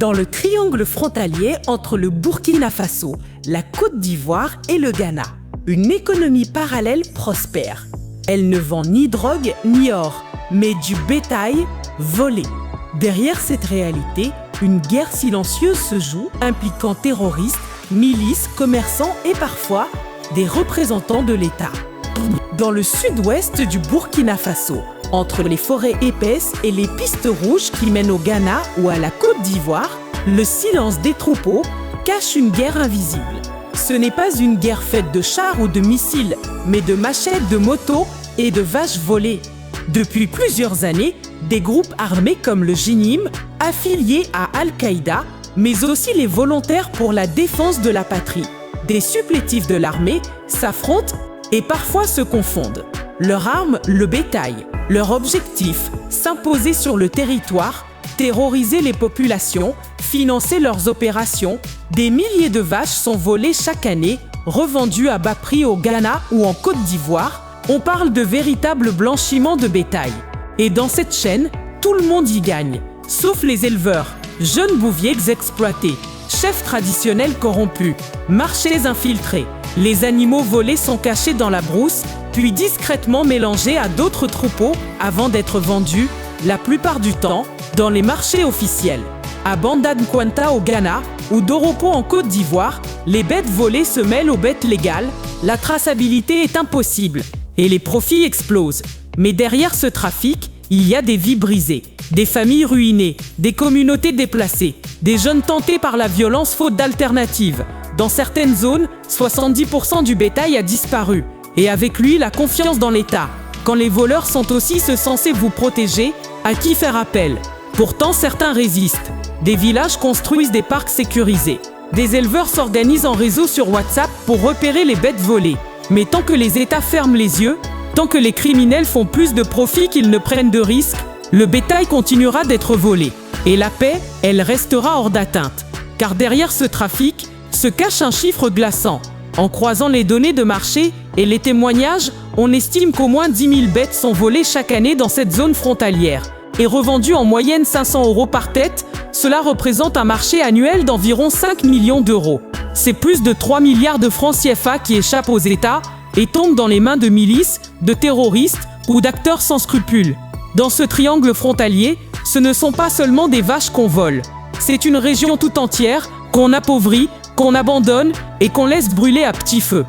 Dans le triangle frontalier entre le Burkina Faso, la Côte d'Ivoire et le Ghana, une économie parallèle prospère. Elle ne vend ni drogue ni or, mais du bétail volé. Derrière cette réalité, une guerre silencieuse se joue, impliquant terroristes, milices, commerçants et parfois des représentants de l'État. Dans le sud-ouest du Burkina Faso, entre les forêts épaisses et les pistes rouges qui mènent au Ghana ou à la Côte d'Ivoire, le silence des troupeaux cache une guerre invisible. Ce n'est pas une guerre faite de chars ou de missiles, mais de machettes, de motos et de vaches volées. Depuis plusieurs années, des groupes armés comme le JNIM, affiliés à Al-Qaïda, mais aussi les volontaires pour la défense de la patrie, des supplétifs de l'armée, s'affrontent et parfois se confondent. Leur arme, le bétail. Leur objectif, s'imposer sur le territoire, terroriser les populations, financer leurs opérations. Des milliers de vaches sont volées chaque année, revendues à bas prix au Ghana ou en Côte d'Ivoire. On parle de véritable blanchiment de bétail. Et dans cette chaîne, tout le monde y gagne, sauf les éleveurs, jeunes bouviers exploités, chefs traditionnels corrompus, marchés infiltrés. Les animaux volés sont cachés dans la brousse, puis discrètement mélangés à d'autres troupeaux avant d'être vendus, la plupart du temps, dans les marchés officiels. À Banda-Nkwanta au Ghana ou Doropo en Côte d'Ivoire, les bêtes volées se mêlent aux bêtes légales, la traçabilité est impossible et les profits explosent. Mais derrière ce trafic, il y a des vies brisées, des familles ruinées, des communautés déplacées, des jeunes tentés par la violence faute d'alternative. Dans certaines zones, 70% du bétail a disparu, et avec lui la confiance dans l'État. Quand les voleurs sont aussi censés vous protéger, à qui faire appel? Pourtant certains résistent. Des villages construisent des parcs sécurisés. Des éleveurs s'organisent en réseau sur WhatsApp pour repérer les bêtes volées. Mais tant que les États ferment les yeux, tant que les criminels font plus de profit qu'ils ne prennent de risques, le bétail continuera d'être volé. Et la paix, elle restera hors d'atteinte. Car derrière ce trafic, se cache un chiffre glaçant. En croisant les données de marché et les témoignages, on estime qu'au moins 10 000 bêtes sont volées chaque année dans cette zone frontalière. Et revendues en moyenne 500 € par tête, cela représente un marché annuel d'environ 5 millions d'euros. C'est plus de 3 milliards de francs CFA qui échappent aux États et tombent dans les mains de milices, de terroristes ou d'acteurs sans scrupules. Dans ce triangle frontalier, ce ne sont pas seulement des vaches qu'on vole. C'est une région tout entière qu'on appauvrit, qu'on abandonne et qu'on laisse brûler à petit feu.